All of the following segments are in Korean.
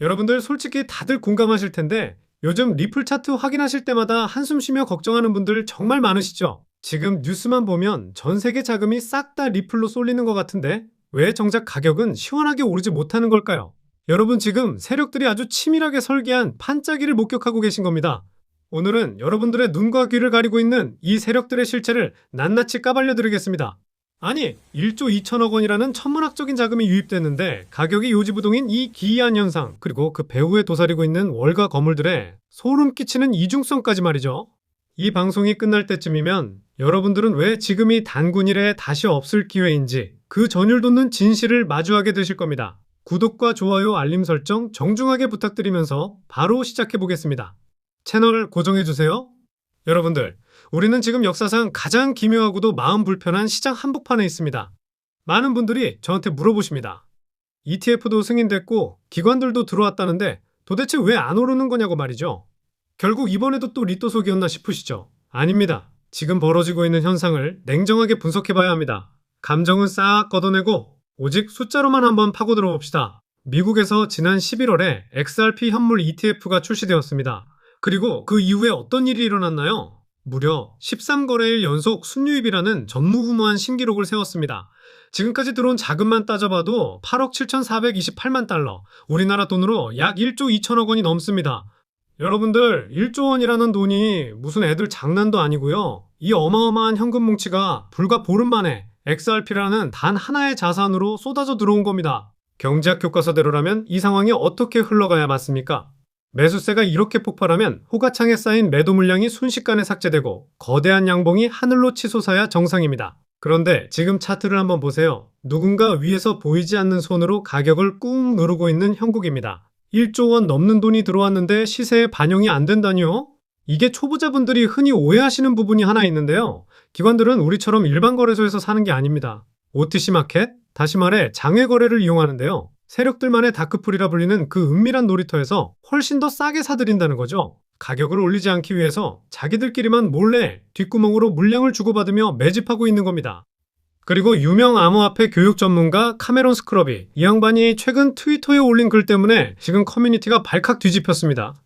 여러분들 솔직히 다들 공감하실 텐데 요즘 리플 차트 확인하실 때마다 한숨 쉬며 걱정하는 분들 정말 많으시죠? 지금 뉴스만 보면 전 세계 자금이 싹 다 리플로 쏠리는 것 같은데 왜 정작 가격은 시원하게 오르지 못하는 걸까요? 여러분 지금 세력들이 아주 치밀하게 설계한 판짜기를 목격하고 계신 겁니다. 오늘은 여러분들의 눈과 귀를 가리고 있는 이 세력들의 실체를 낱낱이 까발려 드리겠습니다. 아니, 1조 2천억 원이라는 천문학적인 자금이 유입됐는데 가격이 요지부동인 이 기이한 현상, 그리고 그 배후에 도사리고 있는 월가 거물들의 소름 끼치는 이중성까지 말이죠. 이 방송이 끝날 때쯤이면 여러분들은 왜 지금이 단군일에 다시 없을 기회인지 그 전율 돋는 진실을 마주하게 되실 겁니다. 구독과 좋아요, 알림 설정 정중하게 부탁드리면서 바로 시작해 보겠습니다. 채널 고정해주세요. 여러분들, 우리는 지금 역사상 가장 기묘하고도 마음 불편한 시장 한복판에 있습니다. 많은 분들이 저한테 물어보십니다. ETF도 승인됐고 기관들도 들어왔다는데 도대체 왜 안 오르는 거냐고 말이죠. 결국 이번에도 또 리또 속이었나 싶으시죠? 아닙니다. 지금 벌어지고 있는 현상을 냉정하게 분석해 봐야 합니다. 감정은 싹 걷어내고 오직 숫자로만 한번 파고 들어봅시다. 미국에서 지난 11월에 XRP 현물 ETF가 출시되었습니다. 그리고 그 이후에 어떤 일이 일어났나요? 무려 13거래일 연속 순유입이라는 전무후무한 신기록을 세웠습니다. 지금까지 들어온 자금만 따져봐도 8억 7,428만 달러, 우리나라 돈으로 약 1조 2천억 원이 넘습니다. 여러분들, 1조 원이라는 돈이 무슨 애들 장난도 아니고요. 이 어마어마한 현금 뭉치가 불과 보름 만에 XRP라는 단 하나의 자산으로 쏟아져 들어온 겁니다. 경제학 교과서대로라면 이 상황이 어떻게 흘러가야 맞습니까? 매수세가 이렇게 폭발하면 호가창에 쌓인 매도 물량이 순식간에 삭제되고 거대한 양봉이 하늘로 치솟아야 정상입니다. 그런데 지금 차트를 한번 보세요. 누군가 위에서 보이지 않는 손으로 가격을 꾹 누르고 있는 형국입니다. 1조 원 넘는 돈이 들어왔는데 시세에 반영이 안 된다니요? 이게 초보자분들이 흔히 오해하시는 부분이 하나 있는데요. 기관들은 우리처럼 일반 거래소에서 사는 게 아닙니다. OTC 마켓, 다시 말해 장외 거래를 이용하는데요. 세력들만의 다크풀이라 불리는 그 은밀한 놀이터에서 훨씬 더 싸게 사들인다는 거죠. 가격을 올리지 않기 위해서 자기들끼리만 몰래 뒷구멍으로 물량을 주고받으며 매집하고 있는 겁니다. 그리고 유명 암호화폐 교육 전문가 카메론 스크러비, 이 양반이 최근 트위터에 올린 글 때문에 지금 커뮤니티가 발칵 뒤집혔습니다.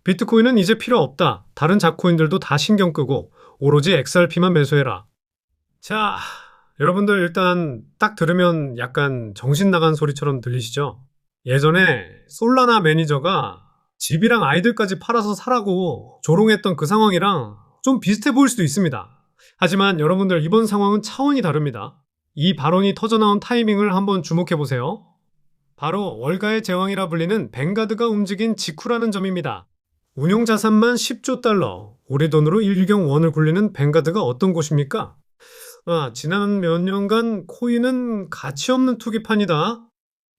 비트코인은 이제 필요 없다. 다른 잡코인들도 다 신경 끄고 오로지 XRP만 매수해라. 자, 여러분들 일단 딱 들으면 약간 정신 나간 소리처럼 들리시죠? 예전에 솔라나 매니저가 집이랑 아이들까지 팔아서 사라고 조롱했던 그 상황이랑 좀 비슷해 보일 수도 있습니다. 하지만 여러분들 이번 상황은 차원이 다릅니다. 이 발언이 터져나온 타이밍을 한번 주목해 보세요. 바로 월가의 제왕이라 불리는 뱅가드가 움직인 직후라는 점입니다. 운용자산만 10조 달러, 우리 돈으로 1유경 원을 굴리는 뱅가드가 어떤 곳입니까? 지난 몇 년간 코인은 가치 없는 투기판이다.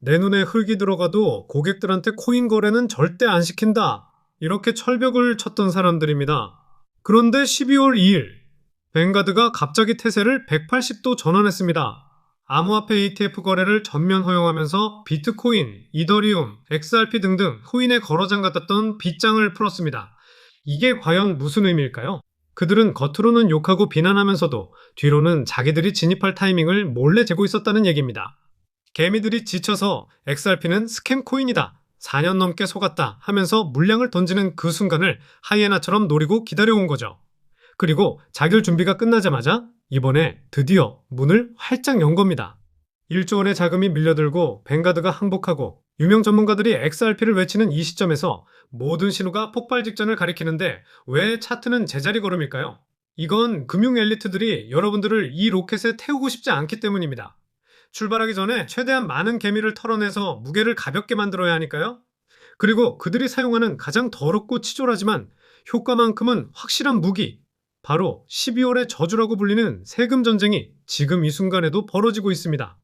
내 눈에 흙이 들어가도 고객들한테 코인 거래는 절대 안 시킨다. 이렇게 철벽을 쳤던 사람들입니다. 그런데 12월 2일, 뱅가드가 갑자기 태세를 180도 전환했습니다. 암호화폐 ETF 거래를 전면 허용하면서 비트코인, 이더리움, XRP 등등 코인에 걸어 잠갔던 빗장을 풀었습니다. 이게 과연 무슨 의미일까요? 그들은 겉으로는 욕하고 비난하면서도 뒤로는 자기들이 진입할 타이밍을 몰래 재고 있었다는 얘기입니다. 개미들이 지쳐서 XRP는 스캠 코인이다, 4년 넘게 속았다 하면서 물량을 던지는 그 순간을 하이에나처럼 노리고 기다려온 거죠. 그리고 자결 준비가 끝나자마자 이번에 드디어 문을 활짝 연 겁니다. 1조 원의 자금이 밀려들고 뱅가드가 항복하고 유명 전문가들이 XRP를 외치는 이 시점에서 모든 신호가 폭발 직전을 가리키는데 왜 차트는 제자리 걸음일까요? 이건 금융 엘리트들이 여러분들을 이 로켓에 태우고 싶지 않기 때문입니다. 출발하기 전에 최대한 많은 개미를 털어내서 무게를 가볍게 만들어야 하니까요. 그리고 그들이 사용하는 가장 더럽고 치졸하지만 효과만큼은 확실한 무기, 바로 12월의 저주라고 불리는 세금 전쟁이 지금 이 순간에도 벌어지고 있습니다.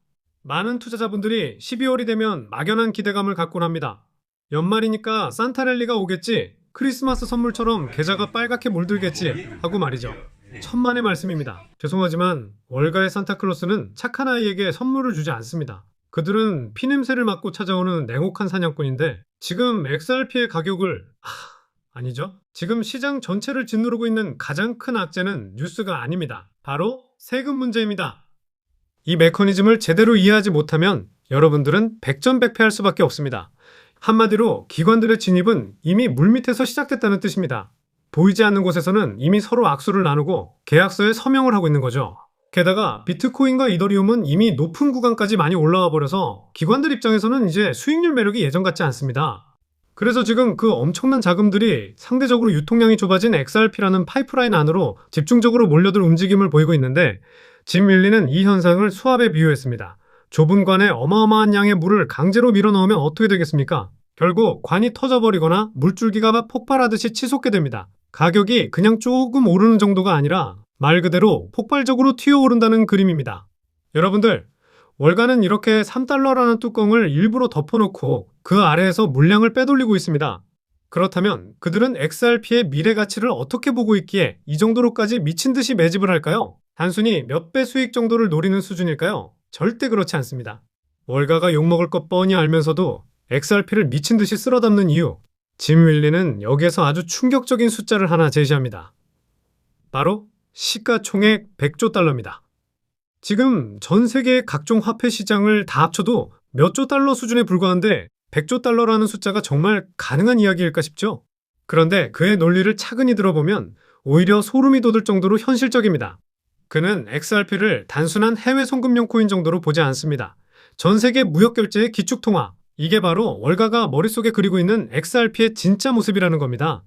많은 투자자분들이 12월이 되면 막연한 기대감을 갖곤 합니다. 연말이니까 산타랠리가 오겠지, 크리스마스 선물처럼 계좌가 빨갛게 물들겠지 하고 말이죠. 천만의 말씀입니다. 죄송하지만 월가의 산타클로스는 착한 아이에게 선물을 주지 않습니다. 그들은 피냄새를 맡고 찾아오는 냉혹한 사냥꾼인데 지금 XRP의 가격을 아니죠. 지금 시장 전체를 짓누르고 있는 가장 큰 악재는 뉴스가 아닙니다. 바로 세금 문제입니다. 이 메커니즘을 제대로 이해하지 못하면 여러분들은 백전백패할 수밖에 없습니다. 한마디로 기관들의 진입은 이미 물밑에서 시작됐다는 뜻입니다. 보이지 않는 곳에서는 이미 서로 악수를 나누고 계약서에 서명을 하고 있는 거죠. 게다가 비트코인과 이더리움은 이미 높은 구간까지 많이 올라와 버려서 기관들 입장에서는 이제 수익률 매력이 예전 같지 않습니다. 그래서 지금 그 엄청난 자금들이 상대적으로 유통량이 좁아진 XRP라는 파이프라인 안으로 집중적으로 몰려들 움직임을 보이고 있는데, 짐 윌리는 이 현상을 수압에 비유했습니다. 좁은 관에 어마어마한 양의 물을 강제로 밀어넣으면 어떻게 되겠습니까? 결국 관이 터져버리거나 물줄기가 폭발하듯이 치솟게 됩니다. 가격이 그냥 조금 오르는 정도가 아니라 말 그대로 폭발적으로 튀어오른다는 그림입니다. 여러분들, 월가는 이렇게 3달러라는 뚜껑을 일부러 덮어놓고 그 아래에서 물량을 빼돌리고 있습니다. 그렇다면 그들은 XRP의 미래 가치를 어떻게 보고 있기에 이 정도로까지 미친 듯이 매집을 할까요? 단순히 몇 배 수익 정도를 노리는 수준일까요? 절대 그렇지 않습니다. 월가가 욕먹을 것 뻔히 알면서도 XRP를 미친 듯이 쓸어담는 이유, 짐 윌리는 여기에서 아주 충격적인 숫자를 하나 제시합니다. 바로 시가총액 100조 달러입니다. 지금 전 세계의 각종 화폐 시장을 다 합쳐도 몇 조 달러 수준에 불과한데 100조 달러라는 숫자가 정말 가능한 이야기일까 싶죠? 그런데 그의 논리를 차근히 들어보면 오히려 소름이 돋을 정도로 현실적입니다. 그는 XRP를 단순한 해외 송금용 코인 정도로 보지 않습니다. 전 세계 무역 결제의 기축통화, 이게 바로 월가가 머릿속에 그리고 있는 XRP의 진짜 모습이라는 겁니다.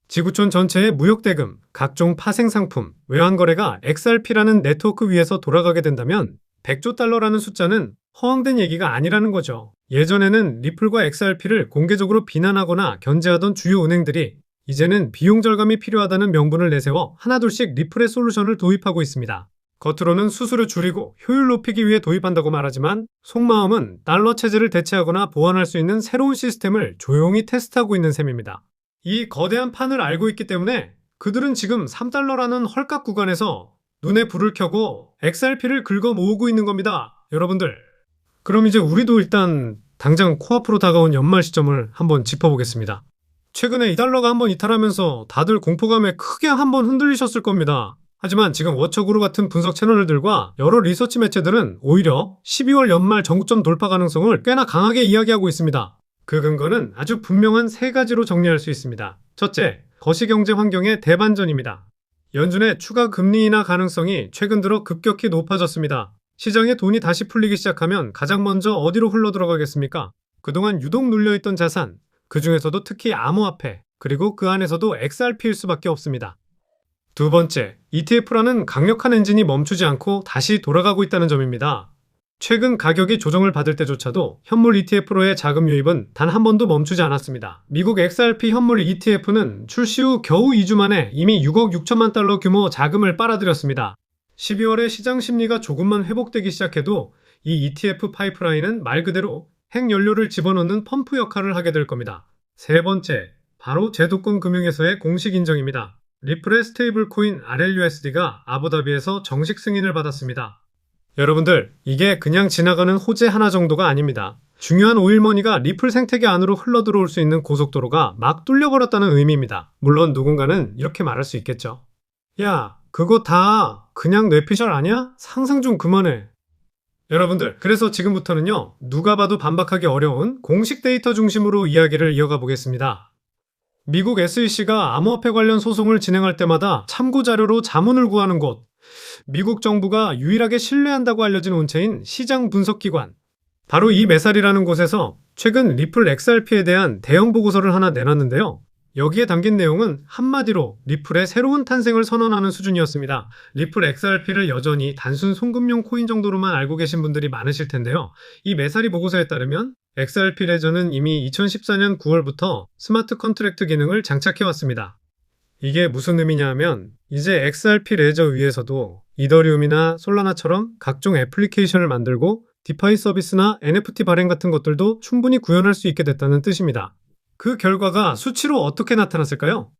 지구촌 전체의 무역대금, 각종 파생상품, 외환거래가 XRP라는 네트워크 위에서 돌아가게 된다면 100조 달러라는 숫자는 허황된 얘기가 아니라는 거죠. 예전에는 리플과 XRP를 공개적으로 비난하거나 견제하던 주요 은행들이 이제는 비용 절감이 필요하다는 명분을 내세워 하나둘씩 리플의 솔루션을 도입하고 있습니다. 겉으로는 수수료 줄이고 효율 높이기 위해 도입한다고 말하지만 속마음은 달러 체제를 대체하거나 보완할 수 있는 새로운 시스템을 조용히 테스트하고 있는 셈입니다. 이 거대한 판을 알고 있기 때문에 그들은 지금 3달러라는 헐값 구간에서 눈에 불을 켜고 XRP를 긁어 모으고 있는 겁니다. 여러분들. 그럼 이제 우리도 일단 당장 코앞으로 다가온 연말 시점을 한번 짚어보겠습니다. 최근에 2달러가 한번 이탈하면서 다들 공포감에 크게 한번 흔들리셨을 겁니다. 하지만 지금 워처그룹 같은 분석 채널들과 여러 리서치 매체들은 오히려 12월 연말 정점 돌파 가능성을 꽤나 강하게 이야기하고 있습니다. 그 근거는 아주 분명한 세 가지로 정리할 수 있습니다. 첫째, 거시경제 환경의 대반전입니다. 연준의 추가 금리 인하 가능성이 최근 들어 급격히 높아졌습니다. 시장에 돈이 다시 풀리기 시작하면 가장 먼저 어디로 흘러 들어가겠습니까? 그동안 유독 눌려있던 자산, 그 중에서도 특히 암호화폐, 그리고 그 안에서도 XRP일 수밖에 없습니다. 두 번째, ETF라는 강력한 엔진이 멈추지 않고 다시 돌아가고 있다는 점입니다. 최근 가격이 조정을 받을 때조차도 현물 ETF로의 자금 유입은 단 한 번도 멈추지 않았습니다. 미국 XRP 현물 ETF는 출시 후 겨우 2주 만에 이미 6억 6천만 달러 규모 자금을 빨아들였습니다. 12월에 시장 심리가 조금만 회복되기 시작해도 이 ETF 파이프라인은 말 그대로 핵연료를 집어넣는 펌프 역할을 하게 될 겁니다. 세 번째, 바로 제도권 금융에서의 공식 인정입니다. 리플의 스테이블 코인 RLUSD가 아부다비에서 정식 승인을 받았습니다. 여러분들, 이게 그냥 지나가는 호재 하나 정도가 아닙니다. 중요한 오일머니가 리플 생태계 안으로 흘러들어올 수 있는 고속도로가 막 뚫려버렸다는 의미입니다. 물론 누군가는 이렇게 말할 수 있겠죠. 야, 그거 다 그냥 뇌피셜 아니야? 상상 좀 그만해. 여러분들, 그래서 지금부터는요, 누가 봐도 반박하기 어려운 공식 데이터 중심으로 이야기를 이어가 보겠습니다. 미국 SEC가 암호화폐 관련 소송을 진행할 때마다 참고 자료로 자문을 구하는 곳, 미국 정부가 유일하게 신뢰한다고 알려진 온체인 시장 분석기관, 바로 이 메살이라는 곳에서 최근 리플 XRP에 대한 대형 보고서를 하나 내놨는데요. 여기에 담긴 내용은 한마디로 리플의 새로운 탄생을 선언하는 수준이었습니다. 리플 XRP를 여전히 단순 송금용 코인 정도로만 알고 계신 분들이 많으실 텐데요. 이 메사리 보고서에 따르면 XRP 레저는 이미 2014년 9월부터 스마트 컨트랙트 기능을 장착해왔습니다. 이게 무슨 의미냐 하면 이제 XRP 레저 위에서도 이더리움이나 솔라나처럼 각종 애플리케이션을 만들고 디파이 서비스나 NFT 발행 같은 것들도 충분히 구현할 수 있게 됐다는 뜻입니다. 그 결과가 수치로 어떻게 나타났을까요?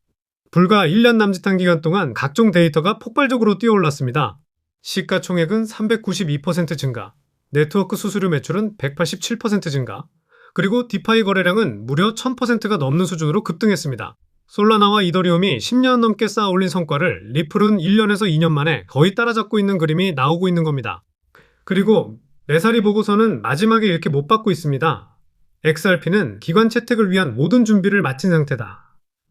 불과 1년 남짓한 기간 동안 각종 데이터가 폭발적으로 뛰어올랐습니다. 시가총액은 392% 증가, 네트워크 수수료 매출은 187% 증가, 그리고 디파이 거래량은 무려 1000%가 넘는 수준으로 급등했습니다. 솔라나와 이더리움이 10년 넘게 쌓아 올린 성과를 리플은 1년에서 2년 만에 거의 따라잡고 있는 그림이 나오고 있는 겁니다. 그리고 메사리 보고서는 마지막에 이렇게 못 받고 있습니다. XRP는 기관 채택을 위한 모든 준비를 마친 상태다.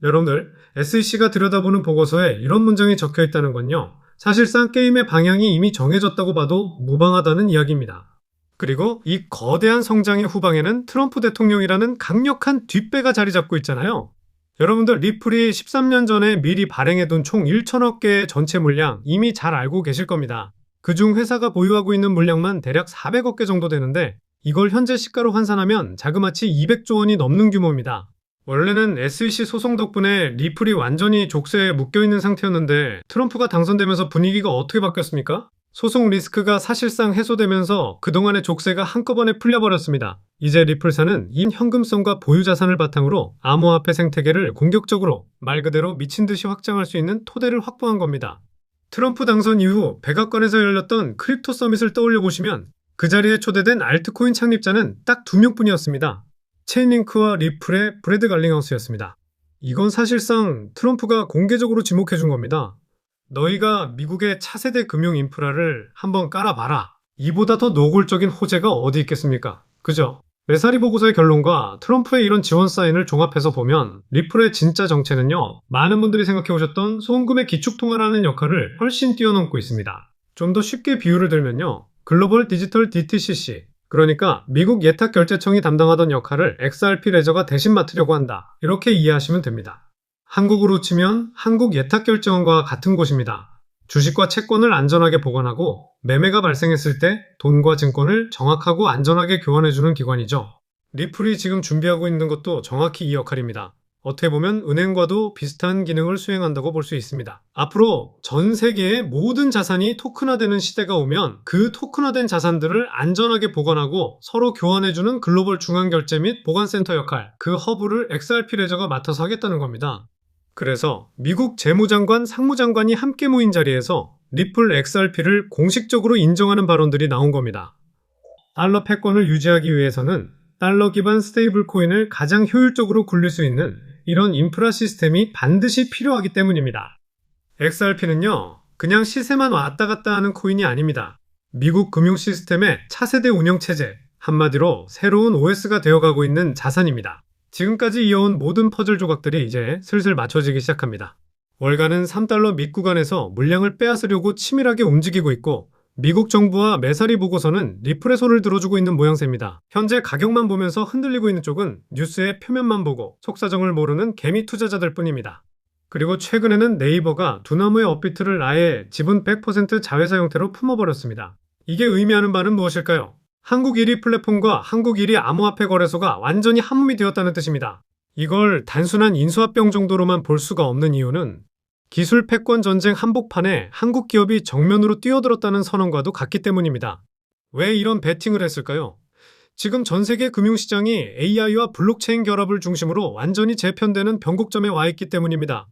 여러분들, SEC가 들여다보는 보고서에 이런 문장이 적혀 있다는 건요, 사실상 게임의 방향이 이미 정해졌다고 봐도 무방하다는 이야기입니다. 그리고 이 거대한 성장의 후방에는 트럼프 대통령이라는 강력한 뒷배가 자리 잡고 있잖아요. 여러분들, 리플이 13년 전에 미리 발행해둔 총 1천억 개의 전체 물량 이미 잘 알고 계실 겁니다. 그중 회사가 보유하고 있는 물량만 대략 400억 개 정도 되는데, 이걸 현재 시가로 환산하면 자그마치 200조 원이 넘는 규모입니다. 원래는 SEC 소송 덕분에 리플이 완전히 족쇄에 묶여있는 상태였는데, 트럼프가 당선되면서 분위기가 어떻게 바뀌었습니까? 소송 리스크가 사실상 해소되면서 그동안의 족쇄가 한꺼번에 풀려버렸습니다. 이제 리플사는 이 현금성과 보유 자산을 바탕으로 암호화폐 생태계를 공격적으로 말 그대로 미친 듯이 확장할 수 있는 토대를 확보한 겁니다. 트럼프 당선 이후 백악관에서 열렸던 크립토 서밋을 떠올려 보시면 그 자리에 초대된 알트코인 창립자는 딱 2명뿐이었습니다. 체인링크와 리플의 브래드 갈링하우스였습니다. 이건 사실상 트럼프가 공개적으로 지목해 준 겁니다. 너희가 미국의 차세대 금융 인프라를 한번 깔아봐라. 이보다 더 노골적인 호재가 어디 있겠습니까? 그죠? 메사리 보고서의 결론과 트럼프의 이런 지원 사인을 종합해서 보면 리플의 진짜 정체는요, 많은 분들이 생각해 오셨던 소금의 기축통화라는 역할을 훨씬 뛰어넘고 있습니다. 좀 더 쉽게 비유를 들면요, 글로벌 디지털 DTCC, 그러니까 미국 예탁결제청이 담당하던 역할을 XRP 레저가 대신 맡으려고 한다, 이렇게 이해하시면 됩니다. 한국으로 치면 한국예탁결제원과 같은 곳입니다. 주식과 채권을 안전하게 보관하고 매매가 발생했을 때 돈과 증권을 정확하고 안전하게 교환해주는 기관이죠. 리플이 지금 준비하고 있는 것도 정확히 이 역할입니다. 어떻게 보면 은행과도 비슷한 기능을 수행한다고 볼 수 있습니다. 앞으로 전 세계의 모든 자산이 토큰화되는 시대가 오면 그 토큰화된 자산들을 안전하게 보관하고 서로 교환해주는 글로벌 중앙결제 및 보관센터 역할, 그 허브를 XRP 레저가 맡아서 하겠다는 겁니다. 그래서 미국 재무장관, 상무장관이 함께 모인 자리에서 리플 XRP를 공식적으로 인정하는 발언들이 나온 겁니다. 달러 패권을 유지하기 위해서는 달러 기반 스테이블 코인을 가장 효율적으로 굴릴 수 있는 이런 인프라 시스템이 반드시 필요하기 때문입니다. XRP는요, 그냥 시세만 왔다 갔다 하는 코인이 아닙니다. 미국 금융 시스템의 차세대 운영체제, 한마디로 새로운 OS가 되어가고 있는 자산입니다. 지금까지 이어온 모든 퍼즐 조각들이 이제 슬슬 맞춰지기 시작합니다. 월가는 3달러 밑구간에서 물량을 빼앗으려고 치밀하게 움직이고 있고, 미국 정부와 메사리 보고서는 리플의 손을 들어주고 있는 모양새입니다. 현재 가격만 보면서 흔들리고 있는 쪽은 뉴스의 표면만 보고 속사정을 모르는 개미 투자자들 뿐입니다. 그리고 최근에는 네이버가 두나무의 업비트를 아예 지분 100% 자회사 형태로 품어버렸습니다. 이게 의미하는 바는 무엇일까요? 한국 1위 플랫폼과 한국 1위 암호화폐 거래소가 완전히 한몸이 되었다는 뜻입니다. 이걸 단순한 인수합병 정도로만 볼 수가 없는 이유는 기술 패권 전쟁 한복판에 한국 기업이 정면으로 뛰어들었다는 선언과도 같기 때문입니다. 왜 이런 베팅을 했을까요? 지금 전 세계 금융시장이 AI와 블록체인 결합을 중심으로 완전히 재편되는 변곡점에 와 있기 때문입니다.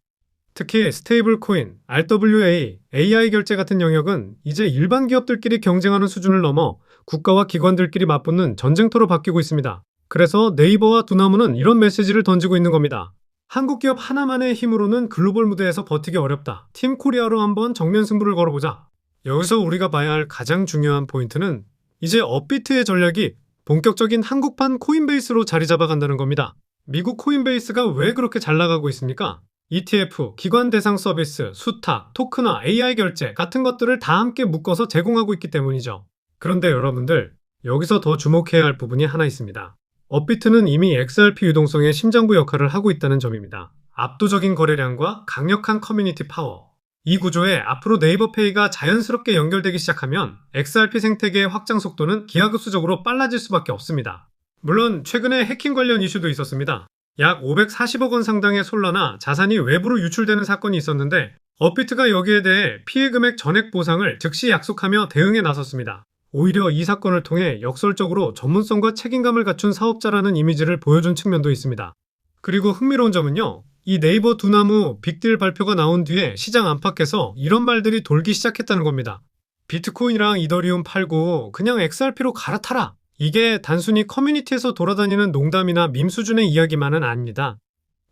특히 스테이블 코인, RWA, AI 결제 같은 영역은 이제 일반 기업들끼리 경쟁하는 수준을 넘어 국가와 기관들끼리 맞붙는 전쟁터로 바뀌고 있습니다. 그래서 네이버와 두나무는 이런 메시지를 던지고 있는 겁니다. 한국 기업 하나만의 힘으로는 글로벌 무대에서 버티기 어렵다. 팀 코리아로 한번 정면 승부를 걸어보자. 여기서 우리가 봐야 할 가장 중요한 포인트는 이제 업비트의 전략이 본격적인 한국판 코인베이스로 자리 잡아간다는 겁니다. 미국 코인베이스가 왜 그렇게 잘 나가고 있습니까? ETF, 기관 대상 서비스, 수탁, 토큰화, AI 결제 같은 것들을 다 함께 묶어서 제공하고 있기 때문이죠. 그런데 여러분들, 여기서 더 주목해야 할 부분이 하나 있습니다. 업비트는 이미 XRP 유동성의 심장부 역할을 하고 있다는 점입니다. 압도적인 거래량과 강력한 커뮤니티 파워. 이 구조에 앞으로 네이버페이가 자연스럽게 연결되기 시작하면 XRP 생태계의 확장 속도는 기하급수적으로 빨라질 수밖에 없습니다. 물론 최근에 해킹 관련 이슈도 있었습니다. 약 540억 원 상당의 솔라나 자산이 외부로 유출되는 사건이 있었는데 업비트가 여기에 대해 피해 금액 전액 보상을 즉시 약속하며 대응에 나섰습니다. 오히려 이 사건을 통해 역설적으로 전문성과 책임감을 갖춘 사업자라는 이미지를 보여준 측면도 있습니다. 그리고 흥미로운 점은요, 이 네이버 두나무 빅딜 발표가 나온 뒤에 시장 안팎에서 이런 말들이 돌기 시작했다는 겁니다. 비트코인이랑 이더리움 팔고 그냥 XRP로 갈아타라. 이게 단순히 커뮤니티에서 돌아다니는 농담이나 밈 수준의 이야기만은 아닙니다.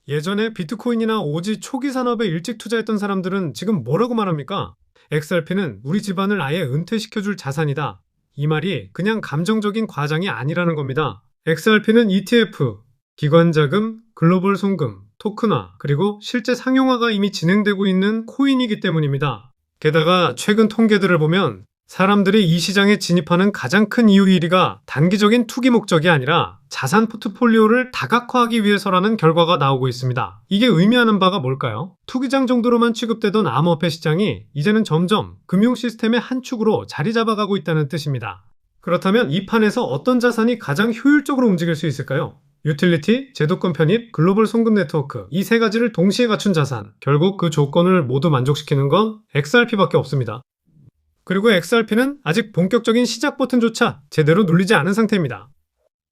예전에 비트코인이나 오지 초기 산업에 일찍 투자했던 사람들은 지금 뭐라고 말합니까? XRP는 우리 집안을 아예 은퇴시켜줄 자산이다. 이 말이 그냥 감정적인 과장이 아니라는 겁니다. XRP는 ETF, 기관 자금, 글로벌 송금, 토큰화, 그리고 실제 상용화가 이미 진행되고 있는 코인이기 때문입니다. 게다가 최근 통계들을 보면 사람들이 이 시장에 진입하는 가장 큰 이유 1위가 단기적인 투기 목적이 아니라 자산 포트폴리오를 다각화하기 위해서라는 결과가 나오고 있습니다. 이게 의미하는 바가 뭘까요? 투기장 정도로만 취급되던 암호화폐 시장이 이제는 점점 금융 시스템의 한 축으로 자리 잡아가고 있다는 뜻입니다. 그렇다면 이 판에서 어떤 자산이 가장 효율적으로 움직일 수 있을까요? 유틸리티, 제도권 편입, 글로벌 송금 네트워크, 이 세 가지를 동시에 갖춘 자산. 결국 그 조건을 모두 만족시키는 건 XRP밖에 없습니다. 그리고 XRP는 아직 본격적인 시작 버튼조차 제대로 눌리지 않은 상태입니다.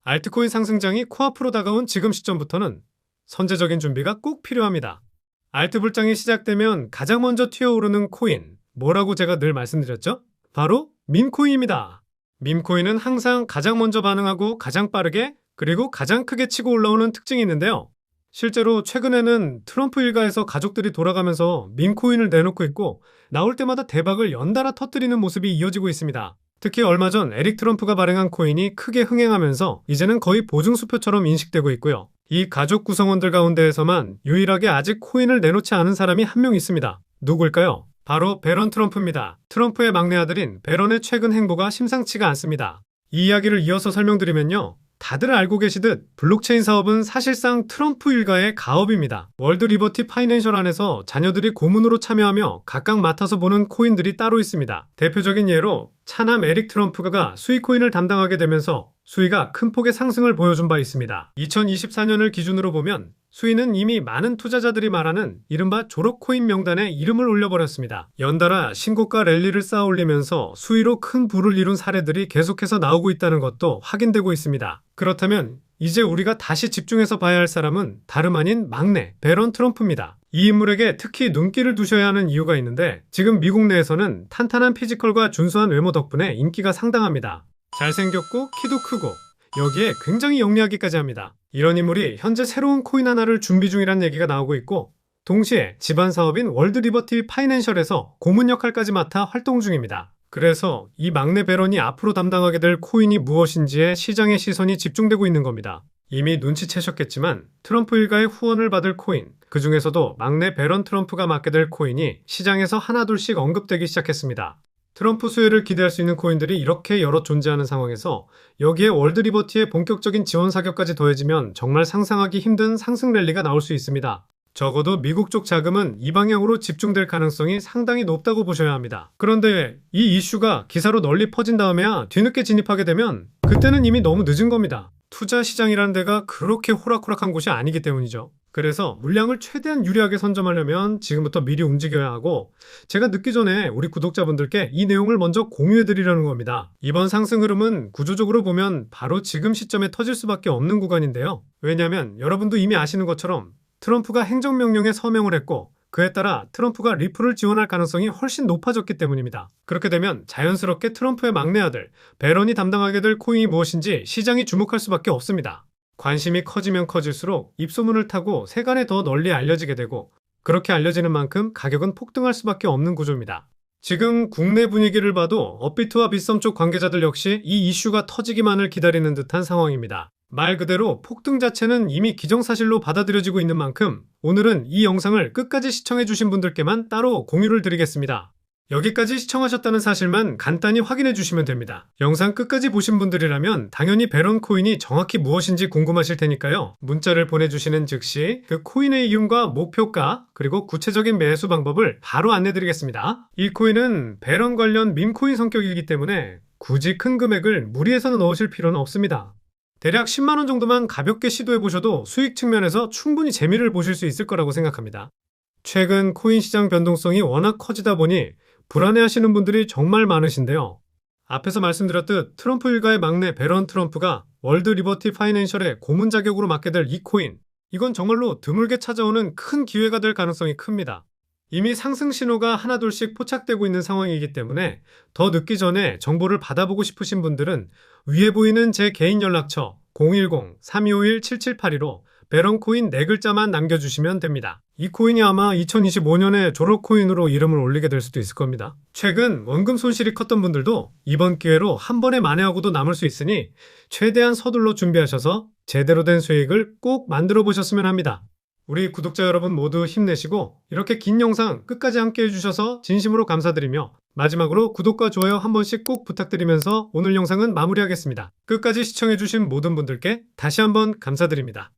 알트코인 상승장이 코앞으로 다가온 지금 시점부터는 선제적인 준비가 꼭 필요합니다. 알트 불장이 시작되면 가장 먼저 튀어오르는 코인, 뭐라고 제가 늘 말씀드렸죠? 바로 밈코인입니다. 밈코인은 항상 가장 먼저 반응하고 가장 빠르게 그리고 가장 크게 치고 올라오는 특징이 있는데요. 실제로 최근에는 트럼프 일가에서 가족들이 돌아가면서 밈코인을 내놓고 있고 나올 때마다 대박을 연달아 터뜨리는 모습이 이어지고 있습니다. 특히 얼마 전 에릭 트럼프가 발행한 코인이 크게 흥행하면서 이제는 거의 보증수표처럼 인식되고 있고요. 이 가족 구성원들 가운데에서만 유일하게 아직 코인을 내놓지 않은 사람이 한 명 있습니다. 누구일까요? 바로 배런 트럼프입니다. 트럼프의 막내 아들인 배런의 최근 행보가 심상치가 않습니다. 이 이야기를 이어서 설명드리면요. 다들 알고 계시듯 블록체인 사업은 사실상 트럼프 일가의 가업입니다. 월드 리버티 파이낸셜 안에서 자녀들이 고문으로 참여하며 각각 맡아서 보는 코인들이 따로 있습니다. 대표적인 예로 차남 에릭 트럼프가 수익 코인을 담당하게 되면서 수위가 큰 폭의 상승을 보여준 바 있습니다. 2024년을 기준으로 보면 수위는 이미 많은 투자자들이 말하는 이른바 졸업코인 명단에 이름을 올려버렸습니다. 연달아 신고가 랠리를 쌓아올리면서 수위로 큰 부를 이룬 사례들이 계속해서 나오고 있다는 것도 확인되고 있습니다. 그렇다면 이제 우리가 다시 집중해서 봐야 할 사람은 다름 아닌 막내 배런 트럼프입니다. 이 인물에게 특히 눈길을 두셔야 하는 이유가 있는데 지금 미국 내에서는 탄탄한 피지컬과 준수한 외모 덕분에 인기가 상당합니다. 잘생겼고 키도 크고 여기에 굉장히 영리하기까지 합니다. 이런 인물이 현재 새로운 코인 하나를 준비 중이라는 얘기가 나오고 있고 동시에 집안 사업인 월드 리버티 파이낸셜에서 고문 역할까지 맡아 활동 중입니다. 그래서 이 막내 배런이 앞으로 담당하게 될 코인이 무엇인지에 시장의 시선이 집중되고 있는 겁니다. 이미 눈치채셨겠지만 트럼프 일가의 후원을 받을 코인, 그 중에서도 막내 배런 트럼프가 맡게 될 코인이 시장에서 하나둘씩 언급되기 시작했습니다. 트럼프 수혜를 기대할 수 있는 코인들이 이렇게 여럿 존재하는 상황에서 여기에 월드 리버티의 본격적인 지원 사격까지 더해지면 정말 상상하기 힘든 상승 랠리가 나올 수 있습니다. 적어도 미국 쪽 자금은 이 방향으로 집중될 가능성이 상당히 높다고 보셔야 합니다. 그런데 이 이슈가 기사로 널리 퍼진 다음에야 뒤늦게 진입하게 되면 그때는 이미 너무 늦은 겁니다. 투자 시장이라는 데가 그렇게 호락호락한 곳이 아니기 때문이죠. 그래서 물량을 최대한 유리하게 선점하려면 지금부터 미리 움직여야 하고 제가 늦기 전에 우리 구독자분들께 이 내용을 먼저 공유해 드리려는 겁니다. 이번 상승 흐름은 구조적으로 보면 바로 지금 시점에 터질 수밖에 없는 구간인데요. 왜냐하면 여러분도 이미 아시는 것처럼 트럼프가 행정명령에 서명을 했고 그에 따라 트럼프가 리플을 지원할 가능성이 훨씬 높아졌기 때문입니다. 그렇게 되면 자연스럽게 트럼프의 막내 아들 배런이 담당하게 될 코인이 무엇인지 시장이 주목할 수밖에 없습니다. 관심이 커지면 커질수록 입소문을 타고 세간에 더 널리 알려지게 되고 그렇게 알려지는 만큼 가격은 폭등할 수밖에 없는 구조입니다. 지금 국내 분위기를 봐도 업비트와 빗썸 쪽 관계자들 역시 이 이슈가 터지기만을 기다리는 듯한 상황입니다. 말 그대로 폭등 자체는 이미 기정사실로 받아들여지고 있는 만큼 오늘은 이 영상을 끝까지 시청해주신 분들께만 따로 공유를 드리겠습니다. 여기까지 시청하셨다는 사실만 간단히 확인해 주시면 됩니다. 영상 끝까지 보신 분들이라면 당연히 배런 코인이 정확히 무엇인지 궁금하실 테니까요. 문자를 보내주시는 즉시 그 코인의 이윤과 목표가 그리고 구체적인 매수 방법을 바로 안내드리겠습니다. 이 코인은 배런 관련 밈코인 성격이기 때문에 굳이 큰 금액을 무리해서 넣으실 필요는 없습니다. 대략 10만원 정도만 가볍게 시도해보셔도 수익 측면에서 충분히 재미를 보실 수 있을 거라고 생각합니다. 최근 코인 시장 변동성이 워낙 커지다 보니 불안해하시는 분들이 정말 많으신데요. 앞에서 말씀드렸듯 트럼프 일가의 막내 배런 트럼프가 월드 리버티 파이낸셜의 고문 자격으로 맡게 될 이 코인, 이건 정말로 드물게 찾아오는 큰 기회가 될 가능성이 큽니다. 이미 상승 신호가 하나둘씩 포착되고 있는 상황이기 때문에 더 늦기 전에 정보를 받아보고 싶으신 분들은 위에 보이는 제 개인 연락처 010-3251-7782로 베런코인 4글자만 남겨주시면 됩니다. 이 코인이 아마 2025년에 졸업 코인으로 이름을 올리게 될 수도 있을 겁니다. 최근 원금 손실이 컸던 분들도 이번 기회로 한 번에 만회하고도 남을 수 있으니 최대한 서둘러 준비하셔서 제대로 된 수익을 꼭 만들어 보셨으면 합니다. 우리 구독자 여러분 모두 힘내시고 이렇게 긴 영상 끝까지 함께 해주셔서 진심으로 감사드리며 마지막으로 구독과 좋아요 한 번씩 꼭 부탁드리면서 오늘 영상은 마무리하겠습니다. 끝까지 시청해주신 모든 분들께 다시 한번 감사드립니다.